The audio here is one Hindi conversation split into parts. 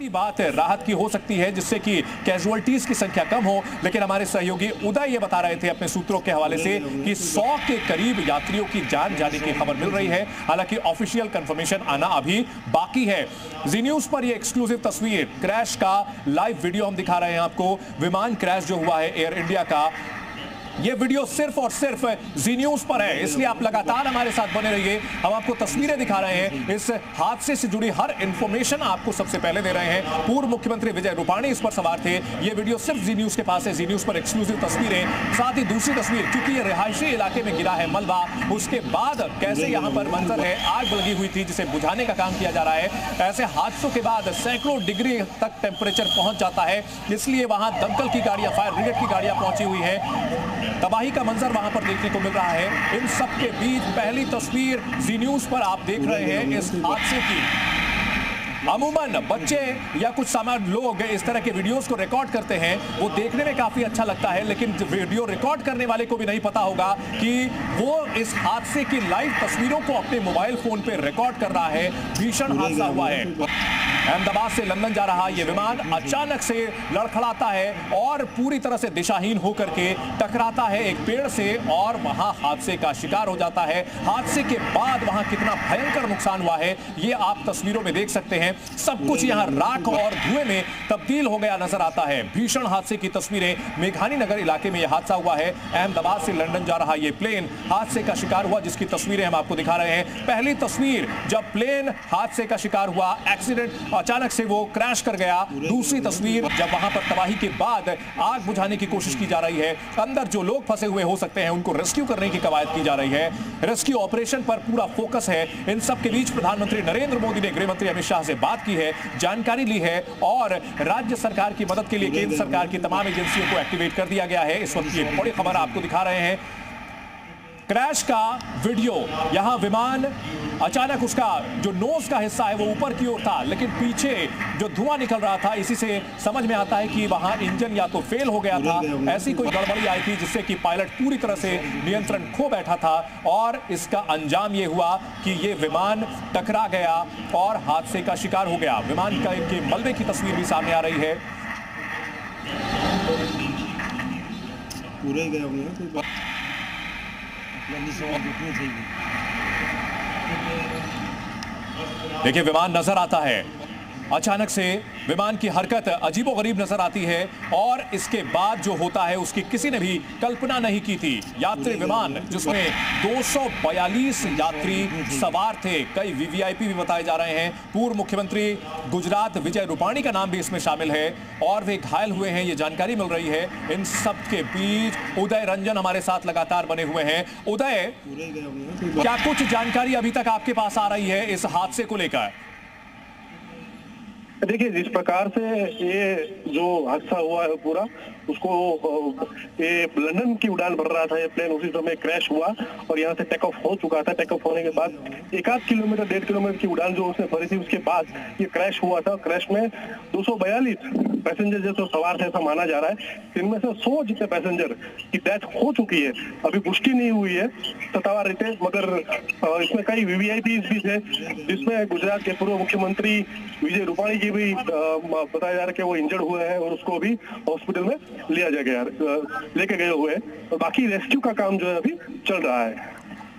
छोटी बात है, राहत की हो सकती है जिससे कि कैजुअलिटीज की संख्या कम हो, लेकिन हमारे सहयोगी उदय ये बता रहे थे अपने सूत्रों के हवाले से कि 100 के करीब यात्रियों की जान जाने की खबर मिल रही है। हालांकि ऑफिशियल कंफर्मेशन आना अभी बाकी है। जी न्यूज पर ये एक्सक्लूसिव तस्वीर क्रैश का लाइव वीडियो हम दिखा रहे हैं आपको। विमान क्रैश जो हुआ है एयर इंडिया का, ये वीडियो सिर्फ और सिर्फ जी न्यूज पर है, इसलिए आप लगातार हमारे साथ बने रहिए। हम आपको तस्वीरें दिखा रहे हैं, इस हादसे से जुड़ी हर इंफॉर्मेशन आपको सबसे पहले दे रहे हैं। पूर्व मुख्यमंत्री विजय रूपाणी इस पर सवार थे। ये वीडियो सिर्फ जी न्यूज के पास है, जी न्यूज पर एक्सक्लूसिव तस्वीरें। साथ ही दूसरी तस्वीर, क्योंकि ये रिहायशी इलाके में गिरा है मलबा, उसके बाद कैसे यहाँ पर मंजर है, आग लगी हुई थी जिसे बुझाने का काम किया जा रहा है। ऐसे हादसों के बाद सैकड़ों डिग्री तक टेम्परेचर पहुंच जाता है, इसलिए वहां दमकल की गाड़ियां, फायर ब्रिगेड की गाड़ियां पहुंची हुई है। तबाही का मंजर वहां पर देखने को मिल रहा है। इन सब के बीच पहली तस्वीर जी न्यूज पर आप देख रहे हैं इस हादसे की। अमूमन बच्चे या कुछ सामान्य लोग इस तरह के वीडियोस को रिकॉर्ड करते हैं, वो देखने में काफी अच्छा लगता है, लेकिन वीडियो रिकॉर्ड करने वाले को भी नहीं पता होगा कि वो इस हादसे की लाइव तस्वीरों को अपने मोबाइल फोन पे रिकॉर्ड कर रहा है। भीषण हादसा हुआ है। अहमदाबाद से लंदन जा रहा ये विमान अचानक से लड़खड़ाता है और पूरी तरह से दिशाहीन होकर के टकराता है एक पेड़ से और वहां हादसे का शिकार हो जाता है। हादसे के बाद वहां कितना भयंकर नुकसान हुआ है ये आप तस्वीरों में देख सकते हैं। सब कुछ यहां राख और धुएं में तब्दील हो गया नजर आता है। भीषण हादसे की तस्वीरें, मेघानी नगर इलाके में यह हादसा हुआ है। अहमदाबाद से लंदन जा रहा यह प्लेन हादसे का शिकार हुआ, जिसकी तस्वीरें हम आपको दिखा रहे हैं। पहली तस्वीर जब प्लेन हादसे का शिकार हुआ, एक्सीडेंट, अचानक से वो क्रैश कर गया। दूसरी तस्वीर जब वहां पर तबाही के बाद आग बुझाने की कोशिश की जा रही है, अंदर जो लोग फंसे हुए हो सकते हैं उनको रेस्क्यू करने की कवायद की जा रही है। रेस्क्यू ऑपरेशन पर पूरा फोकस है। इन सब के बीच प्रधानमंत्री नरेंद्र मोदी ने गृह मंत्री अमित शाह से बात की है, जानकारी ली है और राज्य सरकार की मदद के लिए केंद्र सरकार की तमाम एजेंसियों को एक्टिवेट कर दिया गया है। इस वक्त ये बड़ी खबर आपको दिखा रहे हैं, क्रैश का वीडियो। यहां विमान अचानक उसका जो नोज का हिस्सा है वो ऊपर की ओर था, लेकिन पीछे जो धुआं निकल रहा था, इसी से समझ में आता है कि वहां इंजन या तो फेल हो गया था, ऐसी कोई गड़बड़ी आई थी जिससे कि पायलट पूरी तरह से नियंत्रण खो बैठा था और इसका अंजाम ये हुआ कि ये विमान टकरा गया और हादसे का शिकार हो गया। विमान के मलबे की तस्वीर भी सामने आ रही है। पूरे गए होंगे देखिए विमान नजर आता है, अचानक से विमान की हरकत अजीबोगरीब नजर आती है और इसके बाद जो होता है उसकी किसी ने भी कल्पना नहीं की थी। यात्री विमान जिसमें 242 यात्री सवार थे, कई वीवीआईपी भी बताए जा रहे हैं। पूर्व मुख्यमंत्री गुजरात विजय रूपाणी का नाम भी इसमें शामिल है और वे घायल हुए हैं, ये जानकारी मिल रही है। इन सब के बीच उदय रंजन हमारे साथ लगातार बने हुए हैं। उदय, क्या कुछ जानकारी अभी तक आपके पास आ रही है इस हादसे को लेकर? देखिए, जिस प्रकार से ये जो हादसा हुआ है पूरा, उसको ये लंदन की उड़ान भर रहा था ये प्लेन, उसी समय क्रैश हुआ और यहाँ से टेक ऑफ हो चुका था। टेक ऑफ होने के बाद 1 किलोमीटर 1.5 किलोमीटर की उड़ान जो उसने भरी थी, उसके बाद ये क्रैश हुआ था। क्रैश में 242 पैसेंजर जो सवार थे ऐसा माना जा रहा है। इनमें से 100 जितने पैसेंजर की डेथ हो चुकी है, अभी पुष्टि नहीं हुई है सत्तावार रीते, मगर इसमें कई वीवीआईपी भी थे, जिसमें गुजरात के पूर्व मुख्यमंत्री विजय रूपाणी की भी बताया जा रहा है कि वो इंजर्ड हुए हैं और उसको भी हॉस्पिटल में लेके गए हुए हैं। तो बाकी रेस्क्यू का काम जो है अभी चल रहा है।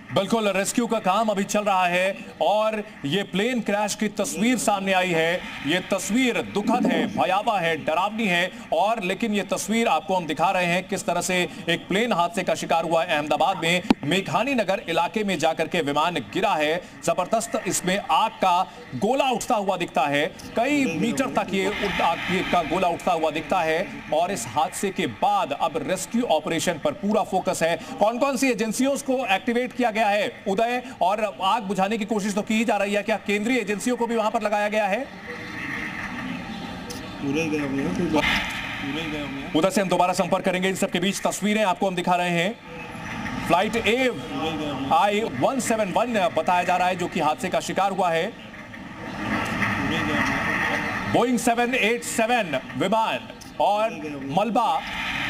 बिल्कुल, रेस्क्यू का काम अभी चल रहा है और ये प्लेन क्रैश की तस्वीर सामने आई है। ये तस्वीर दुखद है, भयावह है, डरावनी है और लेकिन ये तस्वीर आपको हम दिखा रहे हैं किस तरह से एक प्लेन हादसे का शिकार हुआ है अहमदाबाद में। मेघानी नगर इलाके में जाकर के विमान गिरा है, जबरदस्त इसमें आग का गोला उठता हुआ दिखता है, कई मीटर तक ये आग का गोला उठता हुआ दिखता है और इस हादसे के बाद अब रेस्क्यू ऑपरेशन पर पूरा फोकस है। कौन कौन सी एजेंसियों को एक्टिवेट किया गया है उदय, और आग बुझाने की कोशिश तो की जा रही है, क्या केंद्रीय एजेंसियों को भी वहां पर लगाया गया है? उधर से हम दोबारा संपर्क करेंगे। इन सबके बीच तस्वीरें आपको हम दिखा रहे हैं। फ्लाइट AI-171 बताया जा रहा है जो कि हादसे का शिकार हुआ है। बोइंग 787 विमान और मलबा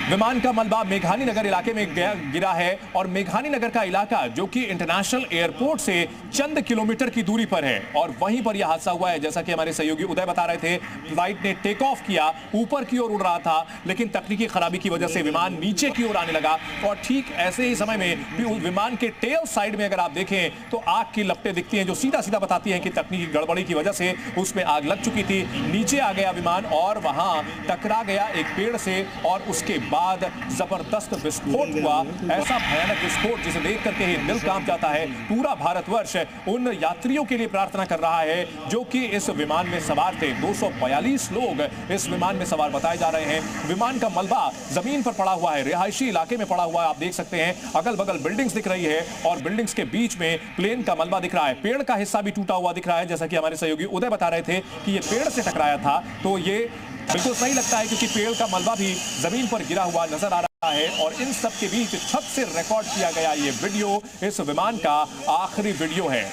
विमान का मलबा मेघानी नगर इलाके में गिरा है और मेघानी नगर का इलाका जो कि इंटरनेशनल एयरपोर्ट से चंद किलोमीटर की दूरी पर है और वहीं पर यह हादसा हुआ है। जैसा कि हमारे सहयोगी उदय बता रहे थे, फ्लाइट ने टेक ऑफ किया, ऊपर की ओर उड़ रहा था, लेकिन तकनीकी खराबी की वजह से विमान नीचे की ओर आने लगा और ठीक ऐसे ही समय में विमान के टेल साइड में अगर आप देखें तो आग की लपटें दिखती हैं जो सीधा सीधा बताती हैं कि तकनीकी गड़बड़ी की वजह से उसमें आग लग चुकी थी। नीचे आ गया विमान और वहां टकरा गया एक पेड़ से और उसके बाद जबरदस्त विस्फोट हुआ। ऐसा भयानक विस्फोट जिसे देख करके ही दिल कांप जाता है। पूरा भारतवर्ष उन यात्रियों के लिए प्रार्थना कर रहा है जो कि इस विमान में सवार थे। 242 लोग इस विमान में सवार बताए जा रहे हैं। विमान का मलबा जमीन पर पड़ा हुआ है, रिहायशी इलाके में पड़ा हुआ है। आप देख सकते हैं अगल बगल बिल्डिंग्स दिख रही है और बिल्डिंग्स के बीच में प्लेन का मलबा दिख रहा है। पेड़ का हिस्सा भी टूटा हुआ दिख रहा है। जैसा कि हमारे सहयोगी उदय बता रहे थे कि ये पेड़ से टकराया था, तो ये बिल्कुल सही लगता है क्योंकि पेड़ का मलबा भी जमीन पर गिरा हुआ नजर आ रहा है। और इन सब के बीच छत से रिकॉर्ड किया गया ये वीडियो इस विमान का आखिरी वीडियो है।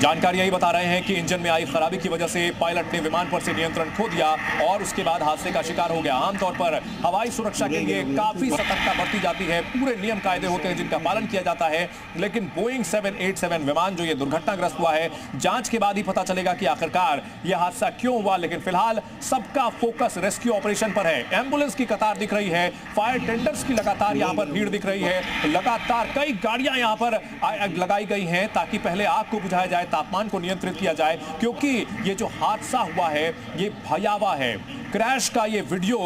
जानकारी यही बता रहे हैं कि इंजन में आई खराबी की वजह से पायलट ने विमान पर से नियंत्रण खो दिया और उसके बाद हादसे का शिकार हो गया। आमतौर पर हवाई सुरक्षा के लिए काफी सतर्कता बरती जाती है, पूरे नियम कायदे होते हैं जिनका पालन किया जाता है। लेकिन बोइंग 787 विमान जो ये दुर्घटनाग्रस्त हुआ है, जांच के बाद ही पता चलेगा कि आखिरकार यह हादसा क्यों हुआ। लेकिन फिलहाल सबका फोकस रेस्क्यू ऑपरेशन पर है। एम्बुलेंस की कतार दिख रही है, फायर टेंडर्स की लगातार यहाँ पर भीड़ दिख रही है। लगातार कई गाड़ियां यहाँ पर लगाई गई हैं ताकि पहले आग को बुझाया जाए, तापमान को नियंत्रित किया जाए, क्योंकि ये जो हादसा हुआ है ये भयावह है। क्रैश का ये वीडियो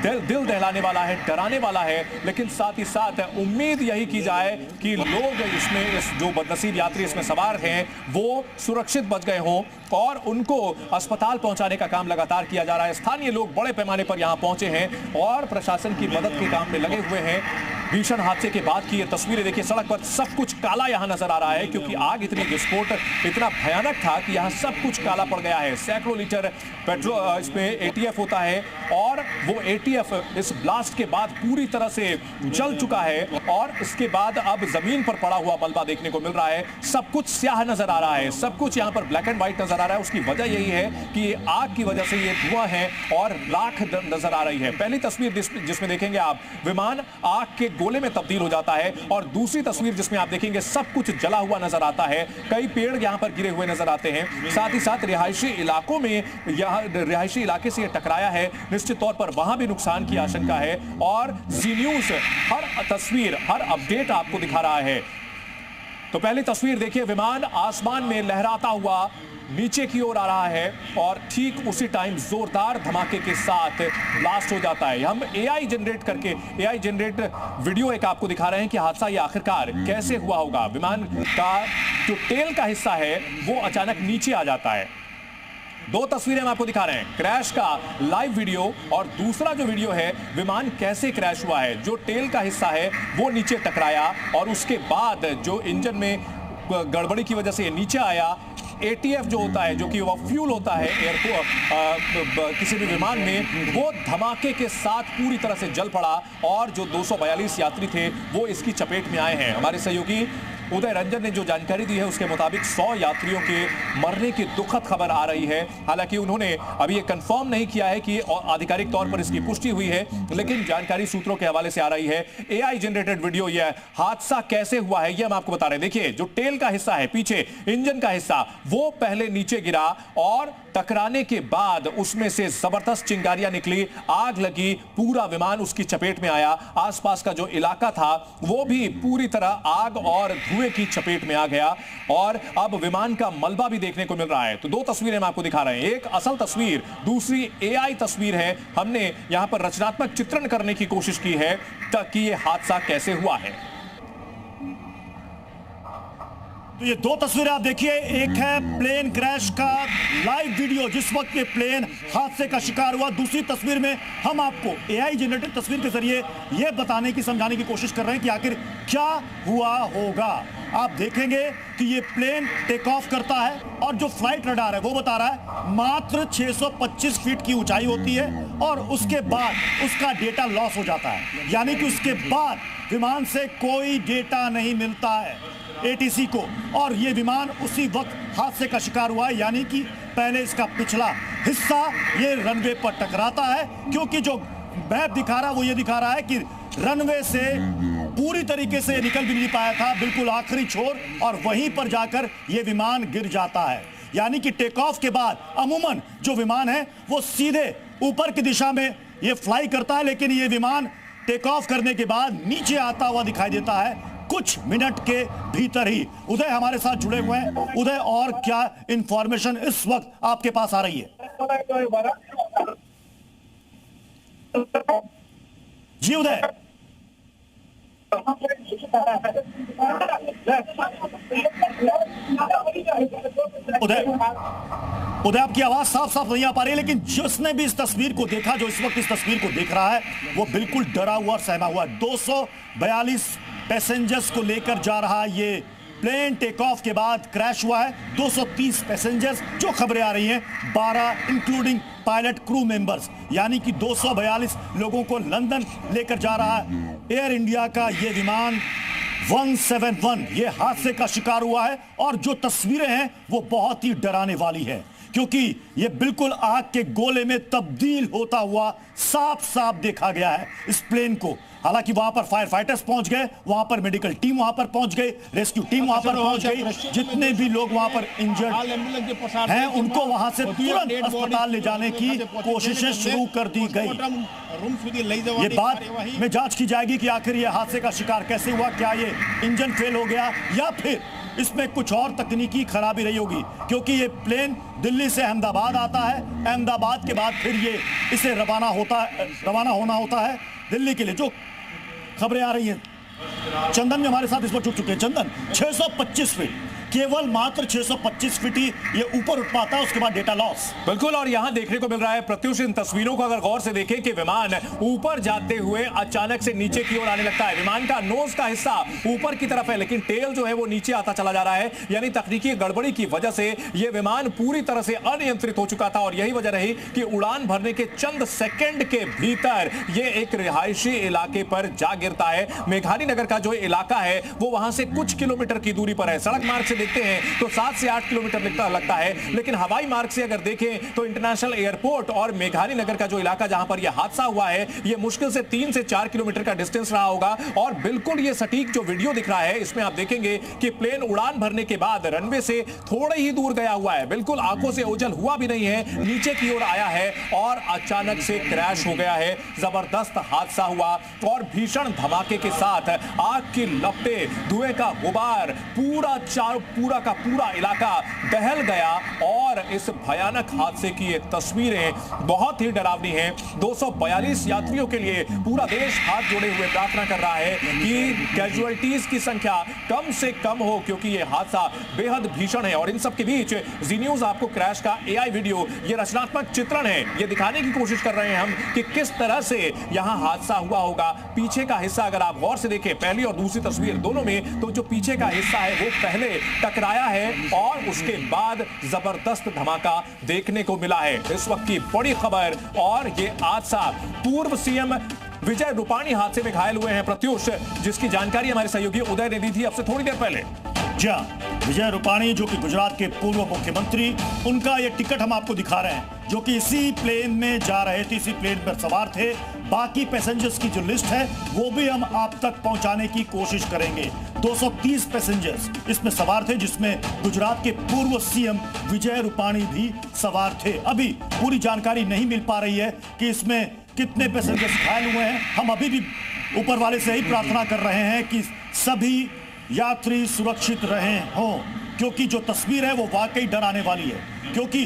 दिल दहलाने वाला है, डराने वाला है, लेकिन साथ ही साथ उम्मीद यही की जाए कि लोग इसमें जो बदनसीब यात्री इसमें सवार हैं वो सुरक्षित बच गए हों और उनको अस्पताल पहुंचाने का काम लगातार किया जा रहा है। स्थानीय लोग बड़े पैमाने पर यहां पहुंचे हैं और प्रशासन की मदद के काम में लगे हुए हैं। भीषण हादसे के बाद की ये तस्वीरें देखिए, सड़क पर सब कुछ काला यहां नजर आ रहा है क्योंकि आग इतनी विस्फोट इतना भयानक था कि यहां सब कुछ काला पड़ गया है। सैकड़ों लीटर पेट्रोल इसमें एटीएफ होता है और वो एटीएफ इस ब्लास्ट के बाद पूरी तरह से जल चुका है और इसके बाद अब जमीन पर पड़ा हुआ मलबा देखने को मिल रहा है। सब कुछ स्याह नजर आ रहा है, सब कुछ यहां पर ब्लैक एंड व्हाइट नजर आ रहा है। उसकी वजह यही है कि आग की वजह से ये धुआं है और राख नजर आ रही है। पहली तस्वीर जिसमें देखेंगे आप, विमान आग के गोले में तब्दील हो जाता है और दूसरी तस्वीर जिसमें आप देखेंगे सब कुछ जला हुआ नजर आता है। कई पेड़ यहां पर गिरे हुए नजर आते हैं। साथ ही साथ रिहायशी इलाकों में रिहायशी इलाके से टकराया है, निश्चित तौर पर वहां भी नुकसान की आशंका है और जी न्यूज़ हर तस्वीर हर अपडेट आपको दिखा रहा है। तो पहली तस्वीर देखिए, विमान आसमान में लहराता हुआ नीचे की ओर आ रहा है और ठीक उसी टाइम जोरदार धमाके के साथ ब्लास्ट हो जाता है। हम एआई जनरेट वीडियो एक आपको दिखा रहे हैं कि हादसा ये आखिरकार कैसे हुआ होगा। विमान का जो टेल का हिस्सा है वो अचानक नीचे आ जाता है। दो तस्वीरें हम आपको दिखा रहे हैं, क्रैश का लाइव वीडियो और दूसरा जो वीडियो है विमान कैसे क्रैश हुआ है। जो टेल का हिस्सा है वो नीचे टकराया और उसके बाद जो इंजन में गड़बड़ी की वजह से ये नीचे आया। एटीएफ जो होता है, जो कि वो फ्यूल होता है एयरपोर्ट किसी भी विमान में, वो धमाके के साथ पूरी तरह से जल पड़ा और जो 242 यात्री थे वो इसकी चपेट में आए हैं। हमारे सहयोगी उदय रंजन ने जो जानकारी दी है उसके मुताबिक 100 यात्रियों के मरने की दुखद खबर आ रही है। हालांकि उन्होंने अभी ये कंफर्म नहीं किया है कि आधिकारिक तौर पर इसकी पुष्टि हुई है, लेकिन जानकारी सूत्रों के हवाले से आ रही है। एआई जनरेटेड वीडियो, यह हादसा कैसे हुआ है ये हम आपको बता रहे हैं। देखिए, जो टेल का हिस्सा है, पीछे इंजन का हिस्सा, वो पहले नीचे गिरा और टकराने के बाद उसमें से जबरदस्त चिंगारियां निकली, आग लगी, पूरा विमान उसकी चपेट में आया। आसपास का जो इलाका था वो भी पूरी तरह आग और धुएं की चपेट में आ गया और अब विमान का मलबा भी देखने को मिल रहा है। तो दो तस्वीरें हम आपको दिखा रहे हैं, एक असल तस्वीर, दूसरी एआई तस्वीर है। हमने यहां पर रचनात्मक चित्रण करने की कोशिश की है ताकि यह हादसा कैसे हुआ है। तो ये दो तस्वीरें आप देखिए, एक है प्लेन क्रैश का लाइव वीडियो जिस वक्त ये प्लेन हादसे का शिकार हुआ। दूसरी तस्वीर में हम आपको एआई जनरेटेड तस्वीर के जरिए ये बताने की, समझाने की कोशिश कर रहे हैं कि आखिर क्या हुआ होगा। आप देखेंगे कि ये प्लेन टेक ऑफ करता है और जो फ्लाइट रडार है वो बता रहा है मात्र 625 फीट की ऊंचाई होती है और उसके बाद उसका डेटा लॉस हो जाता है, यानी कि उसके बाद विमान से कोई डेटा नहीं मिलता है। ATC को, और ये विमान उसी वक्त हादसे का शिकार हुआ है। यानी कि पहले इसका पिछला हिस्सा ये रनवे पर टकराता है, क्योंकि जो मैप दिखा रहा है वो ये दिखा रहा है कि रनवे से पूरी तरीके से निकल भी नहीं पाया था, बिल्कुल आखिरी छोर, और वहीं पर जाकर ये विमान गिर जाता है। यानी कि टेक ऑफ के बाद अमूमन जो विमान है वो सीधे ऊपर की दिशा में ये फ्लाई करता है, लेकिन ये विमान टेक ऑफ करने के बाद नीचे आता हुआ दिखाई देता है कुछ मिनट के भीतर ही। उदय हमारे साथ जुड़े हुए हैं। उदय, और क्या इंफॉर्मेशन इस वक्त आपके पास आ रही है? जी उदय। उदय आपकी आवाज साफ साफ नहीं आ पा रही है, लेकिन जिसने भी इस तस्वीर को देखा, जो इस वक्त इस तस्वीर को देख रहा है, वो बिल्कुल डरा हुआ और सहमा हुआ है। 242 पैसेंजर्स को लेकर जा रहा ये प्लेन टेक ऑफ के बाद क्रैश हुआ है। 230 पैसेंजर्स, जो खबरें आ रही हैं 12 इंक्लूडिंग पायलट क्रू मेंबर्स, यानी कि 242 लोगों को लंदन लेकर जा रहा है एयर इंडिया का ये विमान 171 ये हादसे का शिकार हुआ है। और जो तस्वीरें हैं वो बहुत ही डराने वाली है, क्योंकि ये बिल्कुल आग के गोले में तब्दील होता हुआ साफ साफ देखा गया है इस प्लेन को। हालांकि वहां पर फायर फाइटर्स पहुंच गए, वहां पर मेडिकल टीम वहां पर पहुंच गई, रेस्क्यू टीम वहां पर पहुंच गई। जितने भी लोग वहां पर इंजर्ड हैं उनको वहां से तुरंत अस्पताल ले जाने की कोशिशें शुरू कर दी गई। ये बात में जांच की जाएगी कि आखिर ये हादसे का शिकार कैसे हुआ, क्या ये इंजन फेल हो गया या फिर इसमें कुछ और तकनीकी खराबी रही होगी, क्योंकि ये प्लेन दिल्ली से अहमदाबाद आता है, अहमदाबाद के बाद फिर ये इसे रवाना होना होता है दिल्ली के लिए। जो खबरें आ रही हैं, चंदन भी हमारे साथ इस वक्त जुड़ चुके हैं। चंदन, 625 फीट, केवल मात्र 625 फीट ही ये ऊपर उठ पाता है, उसके बाद डेटा लॉस। बिल्कुल, और यहां देखने को मिल रहा है प्रत्युष, इन तस्वीरों को अगर गौर से देखें कि विमान ऊपर जाते हुए अचानक से नीचे की ओर आने लगता है। विमान का नोज का हिस्सा ऊपर की तरफ है, लेकिन टेल जो है वो नीचे आता चला जा रहा है। यानी तकनीकी गड़बड़ी की वजह से यह विमान पूरी तरह से अनियंत्रित हो चुका था, और यही वजह रही कि उड़ान भरने के चंद सेकंड के भीतर ये एक रिहायशी इलाके पर जा गिरता है। मेघानी नगर का जो इलाका है वो वहां से कुछ किलोमीटर की दूरी पर है। सड़क मार्ग से देखते हैं तो 7 से 8 किलोमीटर लगता है, लेकिन हवाई मार्ग से अगर देखें तो इंटरनेशनल एयरपोर्ट और मेघानी नगर का जो इलाका जहां पर यह हादसा हुआ है, यह मुश्किल से 3 से 4 किलोमीटर का डिस्टेंस रहा होगा। और बिल्कुल ये सटीक जो वीडियो दिख रहा है, इसमें आप देखेंगे कि प्लेन उड़ान भरने के बाद रनवे से थोड़े ही दूर गया हुआ है, बिल्कुल आंखों से ओझल हुआ भी नहीं है, नीचे की ओर आया है और अचानक से क्रैश हो गया है। जबरदस्त हादसा हुआ और भीषण धमाके के साथ आग की लपटें, धुएं का गुबार, पूरा का पूरा इलाका दहल गया। और इस भयानक हादसे की ये तस्वीरें बहुत ही डरावनी हैं। 242 यात्रियों के लिए पूरा देश हाथ जोड़े हुए प्रार्थना कर रहा है कि कैजुअलिटीज की संख्या कम से कम हो, क्योंकि ये हादसा बेहद भीषण है। और इन सब के बीच जी न्यूज आपको क्रैश का AI वीडियो, ये रचनात्मक चित्रण है, ये दिखाने की कोशिश कर रहे हैं हम कि किस तरह से यहां हादसा हुआ होगा। पीछे का हिस्सा अगर आप गौर से देखें, पहली और दूसरी तस्वीर दोनों में, तो जो पीछे का हिस्सा है वो पहले टकराया है और उसके बाद जबरदस्त धमाका देखने को मिला है। इस वक्त की बड़ी खबर, और ये हादसा पूर्व CM विजय रूपाणी हादसे में घायल हुए हैं प्रत्युष, जिसकी जानकारी हमारे सहयोगी उदय ने दी थी अब से थोड़ी देर पहले। जी हाँ, विजय रूपाणी जो कि गुजरात के पूर्व मुख्यमंत्री, उनका ये टिकट हम आपको दिखा रहे हैं, जो कि इसी प्लेन में जा रहे थे, इसी प्लेन पर सवार थे। बाकी पैसेंजर्स की जो लिस्ट है वो भी हम आप तक पहुंचाने की कोशिश करेंगे। 230 पैसेंजर्स इसमें सवार थे, जिसमें गुजरात के पूर्व CM विजय रूपाणी भी सवार थे। अभी पूरी जानकारी नहीं मिल पा रही है कि इसमें कितने पैसेंजर्स घायल हुए हैं। हम अभी भी ऊपर वाले से ही प्रार्थना कर रहे हैं कि सभी यात्री सुरक्षित रहे हों, क्योंकि जो तस्वीर है वो वाकई डराने वाली है। क्योंकि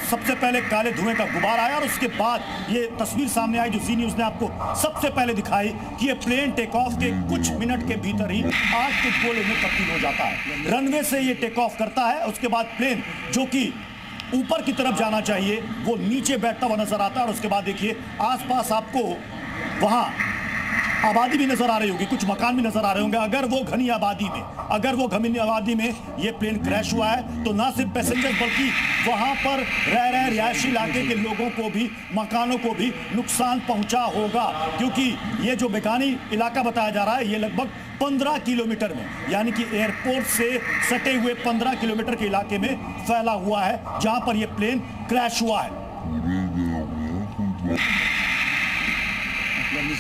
सबसे पहले काले धुएं का गुबार आया और उसके बाद ये तस्वीर सामने आई जो जी न्यूज ने आपको सबसे पहले दिखाई कि ये प्लेन टेक ऑफ के कुछ मिनट के भीतर ही आग के गोले में तब्दील हो जाता है। रनवे से ये टेक ऑफ करता है, उसके बाद प्लेन जो कि ऊपर की तरफ जाना चाहिए वो नीचे बैठता हुआ नजर आता है। और उसके बाद देखिए आसपास आपको वहां आबादी भी नजर आ रही होगी, कुछ मकान भी नजर आ रहे होंगे। अगर वो घनी आबादी में ये प्लेन क्रैश हुआ है तो ना सिर्फ पैसेंजर बल्कि वहां पर रह रहे रिहायशी इलाके के लोगों को भी, मकानों को भी नुकसान पहुंचा होगा, क्योंकि ये जो बेगानी इलाका बताया जा रहा है ये लगभग 15 किलोमीटर में, यानी कि एयरपोर्ट से सटे हुए 15 किलोमीटर के इलाके में फैला हुआ है जहां पर यह प्लेन क्रैश हुआ है।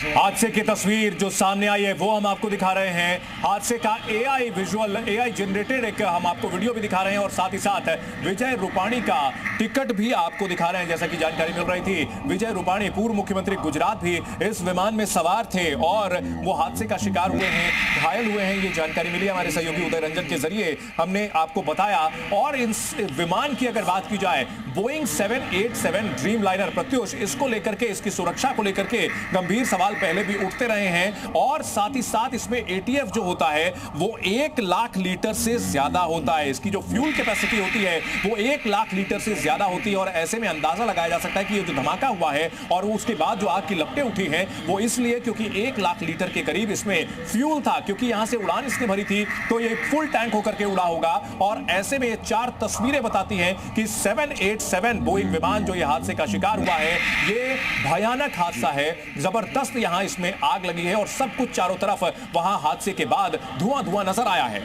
हादसे की तस्वीर जो सामने आई है वो हम आपको दिखा रहे हैं। हादसे का एआई विजुअल, एआई जनरेटेड एक हम आपको वीडियो भी दिखा रहे हैं और साथ ही साथ विजय रूपाणी का टिकट भी आपको दिखा रहे हैं। जैसा कि जानकारी मिल रही थी, विजय रूपाणी पूर्व मुख्यमंत्री गुजरात भी इस विमान में सवार थे और वो हादसे का शिकार हुए हैं, घायल हुए हैं। ये जानकारी मिली हमारे सहयोगी उदय रंजन के जरिए, हमने आपको बताया। और इस विमान की अगर बात की जाए, बोइंग 787 ड्रीम लाइनर प्रत्युष, इसको लेकर के, इसकी सुरक्षा को लेकर के गंभीर सवाल पहले भी उठते रहे हैं और साथ ही साथ इसमें एटीएफ जो होता है वो 1 लाख लीटर से ज्यादा होता है। इसकी जो फ्यूल कैपेसिटी होती है वो 1 लाख लीटर से ज्यादा होती है और ऐसे में अंदाजा लगाया जा सकता है कि ये जो धमाका हुआ है और उसके बाद जो आग की लपटें उठी हैं वो इसलिए क्योंकि 1 लाख लीटर के करीब इसमें फ्यूल था, क्योंकि यहां से उड़ान इसने भरी थी तो ये फुल टैंक होकर के उड़ा होगा। और ऐसे में ये 4 तस्वीरें बताती हैं कि 787 बोइंग विमान जो ये हादसे का शिकार हुआ है, ये भयानक हादसा है, जबरदस्त यहां इसमें आग लगी है और सब कुछ चारों तरफ वहां हादसे के बाद धुआं धुआं नजर आया है।